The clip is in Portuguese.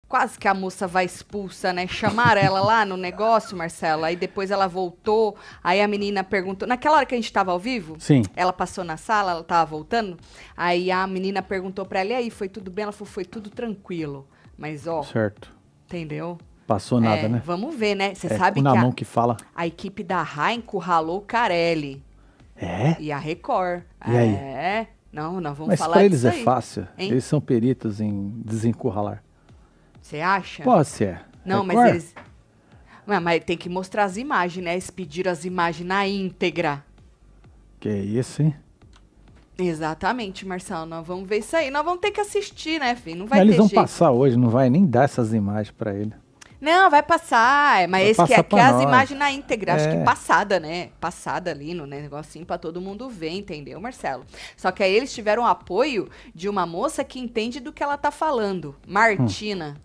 Quase que a moça vai expulsa, né? Chamaram ela lá no negócio, Marcelo. Aí depois ela voltou. Aí a menina perguntou. Naquela hora que a gente tava ao vivo, Sim. ela passou na sala, ela tava voltando. Aí a menina perguntou pra ela: e aí, foi tudo bem? Ela falou: foi tudo tranquilo. Mas, ó, Certo. entendeu? Passou nada, né? Vamos ver, né? Você É, sabe cu na que mão que fala. a equipe da Rai encurralou o Carelli É? e a Record. E aí? É. Não, nós vamos Mas falar pra eles disso é aí. fácil. Hein? Eles são peritos em desencurralar. Você acha? Pô, se é. Não, mas Record? eles... Mas tem que mostrar as imagens, né? Eles pediram as imagens na íntegra. Que isso, hein? Exatamente, Marcelo. Nós vamos ver isso aí. Nós vamos ter que assistir, né, filho? Não vai Mas ter eles vão jeito. passar hoje, não vai nem dar essas imagens pra ele. Não, vai passar. Mas Vai esse passar quer as pra nós. imagens na íntegra. Acho que É. passada, né? Passada ali no negocinho pra todo mundo ver, entendeu, Marcelo? Só que aí eles tiveram apoio de uma moça que entende do que ela tá falando. Martina.